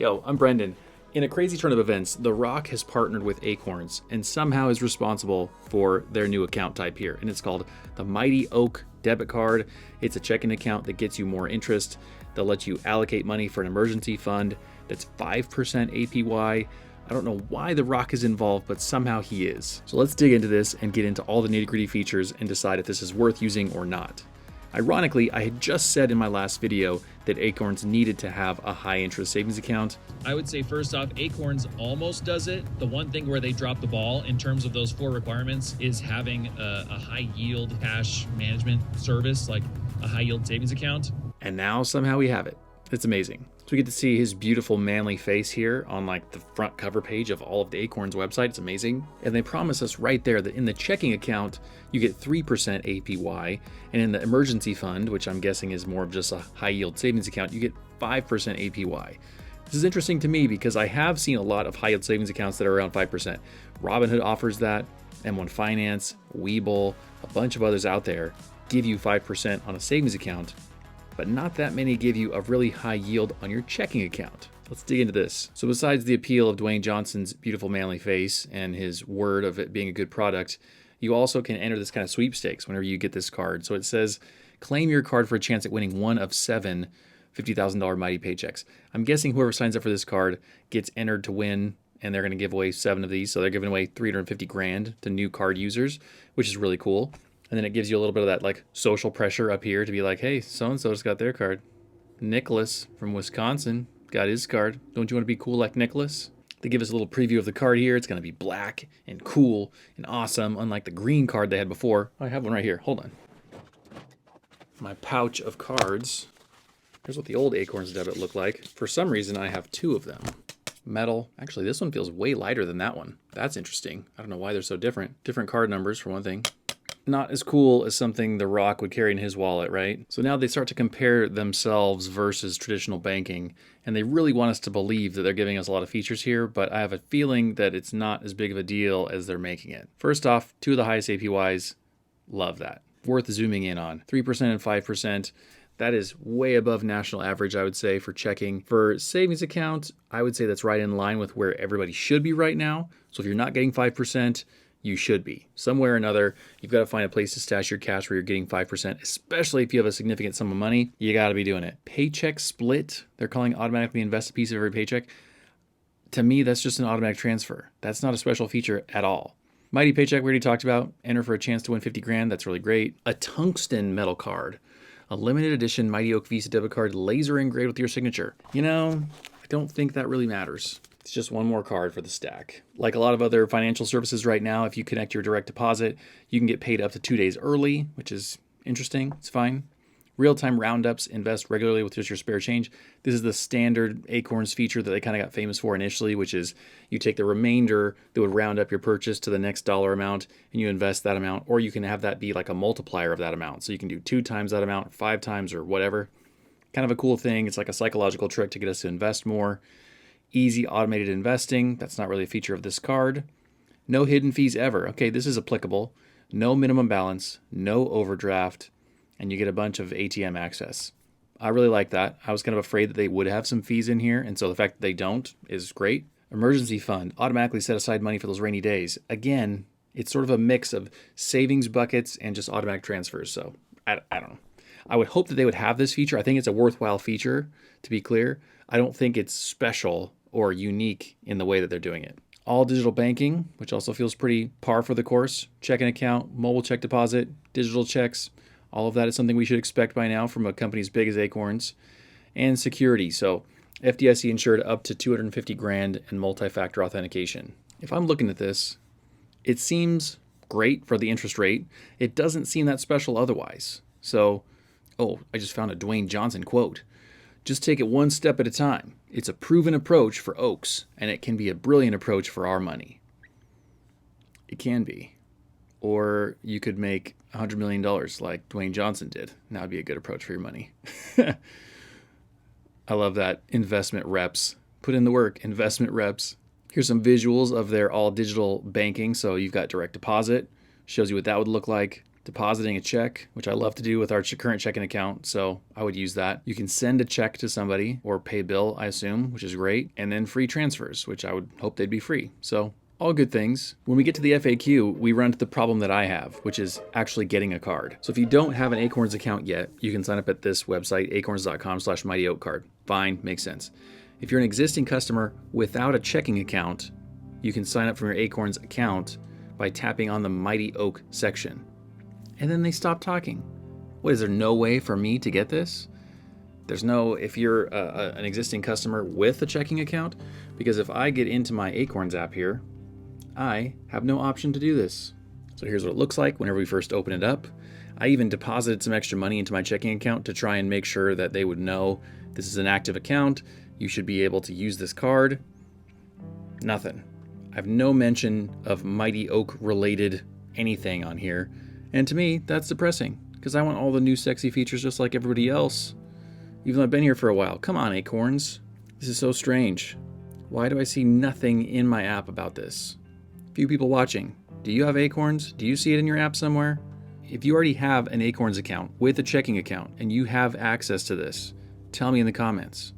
Yo, I'm Brendan. In a crazy turn of events, The Rock has partnered with Acorns and somehow is responsible for their new account type here. And it's called the Mighty Oak Debit Card. It's a checking account that gets you more interest. They'll let you allocate money for an emergency fund that's 5% APY. I don't know why The Rock is involved, but somehow he is. So let's dig into this and get into all the nitty-gritty features and decide if this is worth using or not. Ironically, I had just said in my last video that Acorns needed to have a high interest savings account. I would say first off, Acorns almost does it. The one thing where they drop the ball in terms of those 4 requirements is having a high yield cash management service, like a high yield savings account. And now somehow we have it. It's amazing. So we get to see his beautiful manly face here on like the front cover page of all of the Acorns website. It's amazing. And they promise us right there that in the checking account, you get 3% APY. And in the emergency fund, which I'm guessing is more of just a high yield savings account, you get 5% APY. This is interesting to me because I have seen a lot of high yield savings accounts that are around 5%. Robinhood offers that, M1 Finance, Webull, a bunch of others out there give you 5% on a savings account, but not that many give you a really high yield on your checking account. Let's dig into this. So besides the appeal of Dwayne Johnson's beautiful manly face and his word of it being a good product, you also can enter this kind of sweepstakes whenever you get this card. So it says, claim your card for a chance at winning one of 7 $50,000 Mighty Paychecks. I'm guessing whoever signs up for this card gets entered to win, and they're going to give away 7 of these. So they're giving away 350 grand to new card users, which is really cool. And then it gives you a little bit of that like social pressure up here to be like, hey, so-and-so just got their card. Nicholas from Wisconsin got his card. Don't you want to be cool like Nicholas? They give us a little preview of the card here. It's going to be black and cool and awesome, unlike the green card they had before. I have one right here. Hold on. My pouch of cards. Here's what the old Acorns debit looked like. For some reason, I have 2 of them. Metal. Actually, this one feels way lighter than that one. That's interesting. I don't know why they're so different. Different card numbers, for one thing. Not as cool as something The Rock would carry in his wallet, right? So now they start to compare themselves versus traditional banking, and they really want us to believe that they're giving us a lot of features here, but I have a feeling that it's not as big of a deal as they're making it. First off, 2 of the highest APYs. Love that. Worth zooming in on. 3% and 5%. That is way above national average, I would say, for checking. For savings account, I would say that's right in line with where everybody should be right now. So if you're not getting 5%, you should be. Somewhere or another, you've got to find a place to stash your cash where you're getting 5%, especially if you have a significant sum of money. You got to be doing it. Paycheck split, they're calling automatically invest a piece of every paycheck. To me, that's just an automatic transfer. That's not a special feature at all. Mighty Paycheck, we already talked about. Enter for a chance to win 50 grand. That's really great. A tungsten metal card. A limited edition Mighty Oak Visa debit card, laser engraved with your signature. You know, I don't think that really matters. It's just one more card for the stack. Like a lot of other financial services right now, if you connect your direct deposit, you can get paid up to 2 days early, which is interesting. It's fine. Real-time roundups, invest regularly with just your spare change. This is the standard Acorns feature that they kind of got famous for initially, which is you take the remainder that would round up your purchase to the next dollar amount and you invest that amount, or you can have that be like a multiplier of that amount. So you can do 2 times that amount, 5 times, or whatever. Kind of a cool thing. It's like a psychological trick to get us to invest more. Easy automated investing. That's not really a feature of this card. No hidden fees ever. Okay, this is applicable. No minimum balance, no overdraft, and you get a bunch of ATM access. I really like that. I was kind of afraid that they would have some fees in here, and so the fact that they don't is great. Emergency fund. Automatically set aside money for those rainy days. Again, it's sort of a mix of savings buckets and just automatic transfers. So I don't know. I would hope that they would have this feature. I think it's a worthwhile feature, to be clear. I don't think it's special or unique in the way that they're doing it. All digital banking, which also feels pretty par for the course. Checking account, mobile check deposit, digital checks. All of that is something we should expect by now from a company as big as Acorns. And security, so FDIC insured up to 250 grand and multi-factor authentication. If I'm looking at this, it seems great for the interest rate. It doesn't seem that special otherwise. So, I just found a Dwayne Johnson quote. Just take it one step at a time. It's a proven approach for Oaks, and it can be a brilliant approach for our money. It can be. Or you could make $100 million like Dwayne Johnson did. That would be a good approach for your money. I love that. Investment reps. Put in the work. Investment reps. Here's some visuals of their all digital banking. So you've got direct deposit. Shows you what that would look like. depositing a check, which I love to do with our current checking account, so I would use that. You can send a check to somebody or pay bill, I assume, which is great, and then free transfers, which I would hope they'd be free. So all good things. When we get to the FAQ, we run into the problem that I have, which is actually getting a card. So if you don't have an Acorns account yet, you can sign up at this website, acorns.com/mightyoakcard. Fine, makes sense. If you're an existing customer without a checking account, you can sign up from your Acorns account by tapping on the Mighty Oak section. And then they stop talking. What, is there no way for me to get this? There's no, if you're an existing customer with a checking account, because if I get into my Acorns app here, I have no option to do this. So here's what it looks like whenever we first open it up. I even deposited some extra money into my checking account to try and make sure that they would know this is an active account. You should be able to use this card. Nothing. I have no mention of Mighty Oak related anything on here. And to me, that's depressing because I want all the new sexy features just like everybody else. Even though I've been here for a while. Come on, Acorns. This is so strange. Why do I see nothing in my app about this? Few people watching. Do you have Acorns? Do you see it in your app somewhere? If you already have an Acorns account with a checking account and you have access to this, tell me in the comments.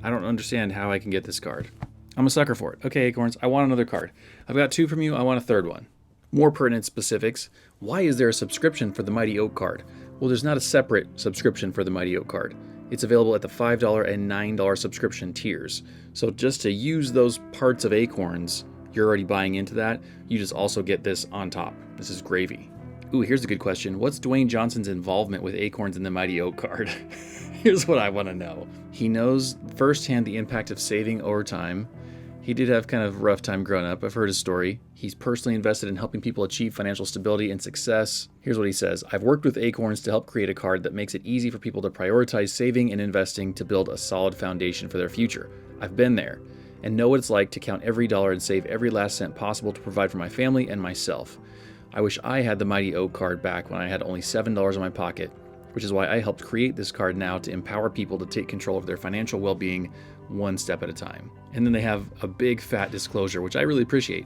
I don't understand how I can get this card. I'm a sucker for it. Okay, Acorns, I want another card. I've got two from you, I want a third one. More pertinent specifics. Why is there a subscription for the Mighty Oak card? Well, there's not a separate subscription for the Mighty Oak card. It's available at the $5 and $9 subscription tiers. So just to use those parts of Acorns, you're already buying into that. You just also get this on top. This is gravy. Ooh, here's a good question. What's Dwayne Johnson's involvement with Acorns and the Mighty Oak card? Here's what I want to know. He knows firsthand the impact of saving over time. He did have kind of a rough time growing up. I've heard his story. He's personally invested in helping people achieve financial stability and success. Here's what he says. I've worked with Acorns to help create a card that makes it easy for people to prioritize saving and investing to build a solid foundation for their future. I've been there and know what it's like to count every dollar and save every last cent possible to provide for my family and myself. I wish I had the Mighty Oak card back when I had only $7 in my pocket, which is why I helped create this card now to empower people to take control of their financial well-being one step at a time. And then they have a big fat disclosure, which I really appreciate.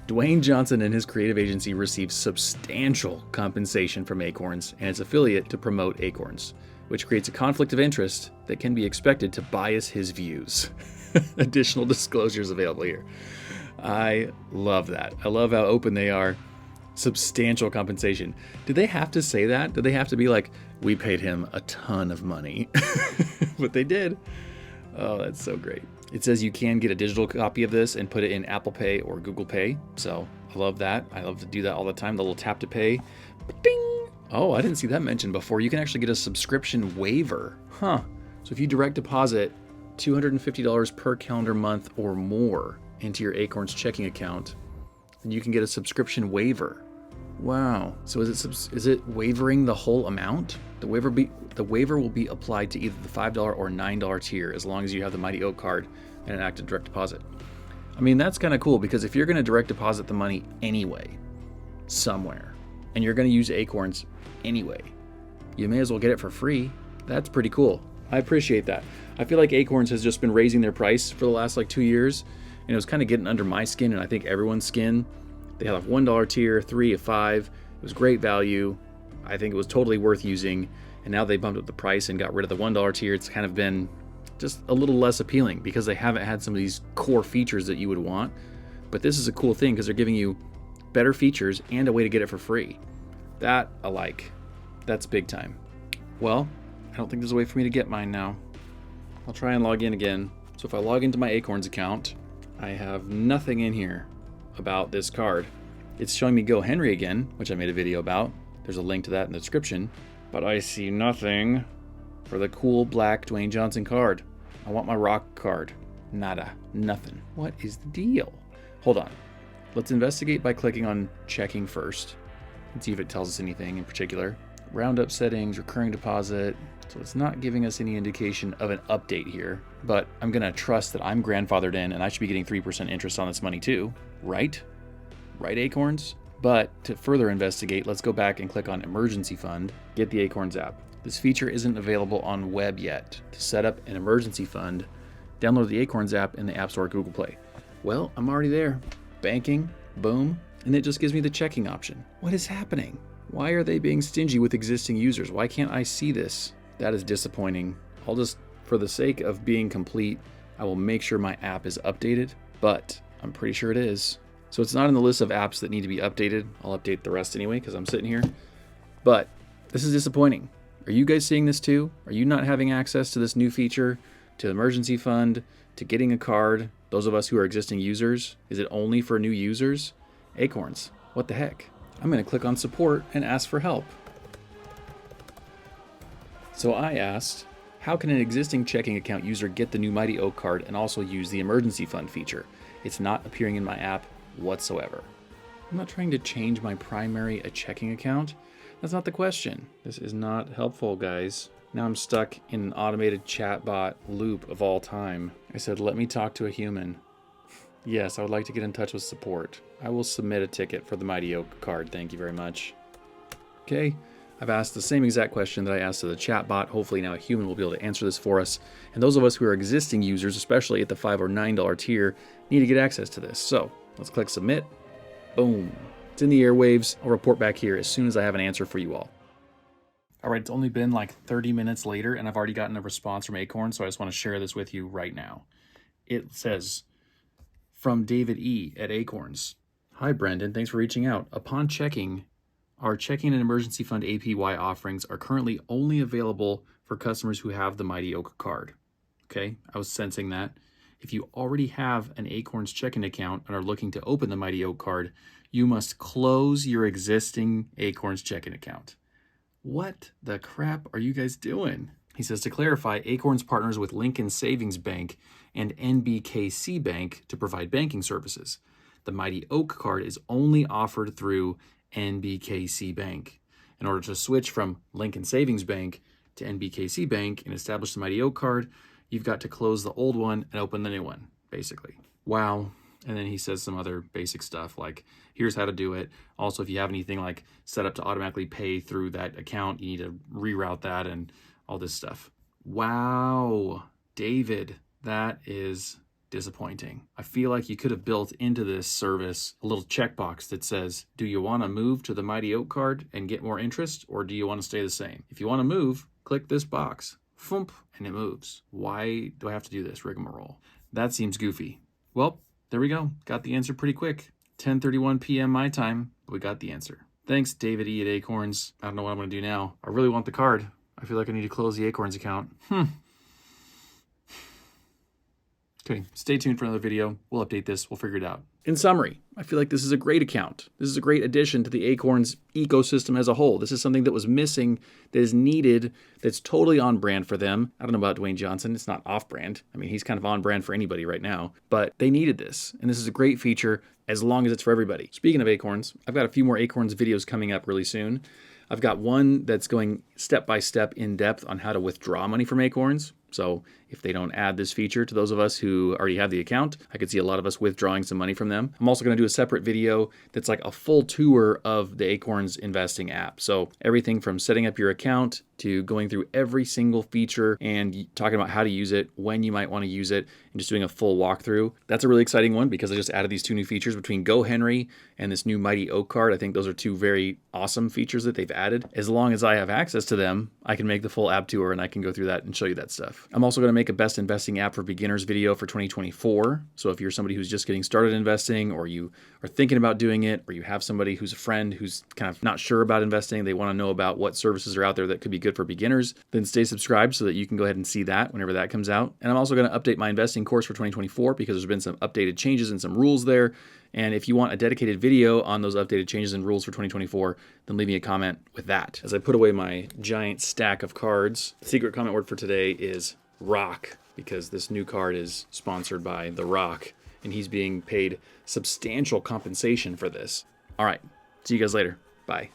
Dwayne Johnson and his creative agency receive substantial compensation from Acorns and its affiliate to promote Acorns, which creates a conflict of interest that can be expected to bias his views. Additional disclosures available here. I love that. I love how open they are. Substantial compensation. Did they have to say that? Did they have to be like, we paid him a ton of money? But they did. Oh, that's so great. It says you can get a digital copy of this and put it in Apple Pay or Google Pay. So I love that. I love to do that all the time. The little tap to pay. Ding! Oh, I didn't see that mentioned before. You can actually get a subscription waiver. Huh. So if you direct deposit $250 per calendar month or more into your Acorns checking account, then you can get a subscription waiver. Wow. So is it wavering the whole amount? The waiver will be applied to either the $5 or $9 tier as long as you have the Mighty Oak card and an active direct deposit. I mean, that's kind of cool because if you're going to direct deposit the money anyway, somewhere, and you're going to use Acorns anyway, you may as well get it for free. That's pretty cool. I appreciate that. I feel like Acorns has just been raising their price for the last 2 years, and it was kind of getting under my skin and I think everyone's skin. They had a $1 tier, 3, a 5. It was great value. I think it was totally worth using. And now they bumped up the price and got rid of the $1 tier. It's kind of been just a little less appealing because they haven't had some of these core features that you would want. But this is a cool thing because they're giving you better features and a way to get it for free. That I like. That's big time. Well, I don't think there's a way for me to get mine now. I'll try and log in again. So if I log into my Acorns account, I have nothing in here about this card. It's showing me Go Henry again, which I made a video about. There's a link to that in the description, but I see nothing for the cool black Dwayne Johnson card. I want my rock card. Nada. Nothing. What is the deal? Hold on. Let's investigate by clicking on checking first and see if it tells us anything in particular. Roundup settings, recurring deposit. So it's not giving us any indication of an update here, but I'm gonna trust that I'm grandfathered in and I should be getting 3% interest on this money too, right? Right, Acorns? But to further investigate, let's go back and click on emergency fund, get the Acorns app. This feature isn't available on web yet. To set up an emergency fund, download the Acorns app in the App Store or Google Play. Well, I'm already there. Banking, boom, and it just gives me the checking option. What is happening? Why are they being stingy with existing users? Why can't I see this? That is disappointing. I'll just, for the sake of being complete, I will make sure my app is updated, but I'm pretty sure it is. So it's not in the list of apps that need to be updated. I'll update the rest anyway because I'm sitting here. But this is disappointing. Are you guys seeing this too? Are you not having access to this new feature, to the emergency fund, to getting a card? Those of us who are existing users, is it only for new users? Acorns, what the heck? I'm going to click on support and ask for help. So I asked, how can an existing checking account user get the new Mighty Oak card and also use the emergency fund feature? It's not appearing in my app whatsoever. I'm not trying to change my primary a checking account. That's not the question. This is not helpful, guys. Now I'm stuck in an automated chatbot loop of all time. I said, let me talk to a human. Yes, I would like to get in touch with support. I will submit a ticket for the Mighty Oak card. Thank you very much. Okay, I've asked the same exact question that I asked to the chatbot. Hopefully now a human will be able to answer this for us. And those of us who are existing users, especially at the $5 or $9 tier, need to get access to this. So let's click submit. Boom. It's in the airwaves. I'll report back here as soon as I have an answer for you all. All right, it's only been like 30 minutes later and I've already gotten a response from Acorns, so I just want to share this with you right now. It says, from David E. at Acorns. Hi, Brendan. Thanks for reaching out. Upon checking, our checking and emergency fund APY offerings are currently only available for customers who have the Mighty Oak card. Okay, I was sensing that. If you already have an Acorns checking account and are looking to open the Mighty Oak card, you must close your existing Acorns checking account. What the crap are you guys doing? He says, to clarify, Acorns partners with Lincoln Savings Bank and NBKC Bank to provide banking services. The Mighty Oak card is only offered through NBKC Bank. In order to switch from Lincoln Savings Bank to NBKC Bank and establish the Mighty Oak card, you've got to close the old one and open the new one, basically. Wow. And then he says some other basic stuff like, here's how to do it. Also, if you have anything like set up to automatically pay through that account, you need to reroute that and all this stuff. Wow, David, that is disappointing. I feel like you could have built into this service a little checkbox that says, do you want to move to the Mighty Oak card and get more interest, or do you want to stay the same? If you want to move, click this box, thump, and it moves. Why do I have to do this rigmarole? That seems goofy. Well, there we go. Got the answer pretty quick. 10:31 p.m. my time, but we got the answer. Thanks, David E. at Acorns. I don't know what I'm going to do now. I really want the card. I feel like I need to close the Acorns account. Okay, stay tuned for another video. We'll update this. We'll figure it out. In summary, I feel like this is a great account. This is a great addition to the Acorns ecosystem as a whole. This is something that was missing, that is needed, that's totally on brand for them. I don't know about Dwayne Johnson. It's not off brand. I mean, he's kind of on brand for anybody right now, but they needed this. And this is a great feature as long as it's for everybody. Speaking of Acorns, I've got a few more Acorns videos coming up really soon. I've got one that's going step-by-step in depth on how to withdraw money from Acorns. So if they don't add this feature to those of us who already have the account, I could see a lot of us withdrawing some money from them. I'm also going to do a separate video that's like a full tour of the Acorns investing app. So everything from setting up your account to going through every single feature and talking about how to use it, when you might want to use it, and just doing a full walkthrough. That's a really exciting one because I just added these two new features between Go Henry and this new Mighty Oak card. I think those are two very awesome features that they've added. As long as I have access to them, I can make the full app tour and I can go through that and show you that stuff. I'm also going to make a best investing app for beginners video for 2024. So if you're somebody who's just getting started investing, or you are thinking about doing it, or you have somebody who's a friend who's kind of not sure about investing, they want to know about what services are out there that could be good for beginners, then stay subscribed so that you can go ahead and see that whenever that comes out. And I'm also going to update my investing course for 2024 because there's been some updated changes and some rules there. And if you want a dedicated video on those updated changes and rules for 2024, then leave me a comment with that. As I put away my giant stack of cards, the secret comment word for today is rock, because this new card is sponsored by The Rock, and he's being paid substantial compensation for this. All right, see you guys later. Bye.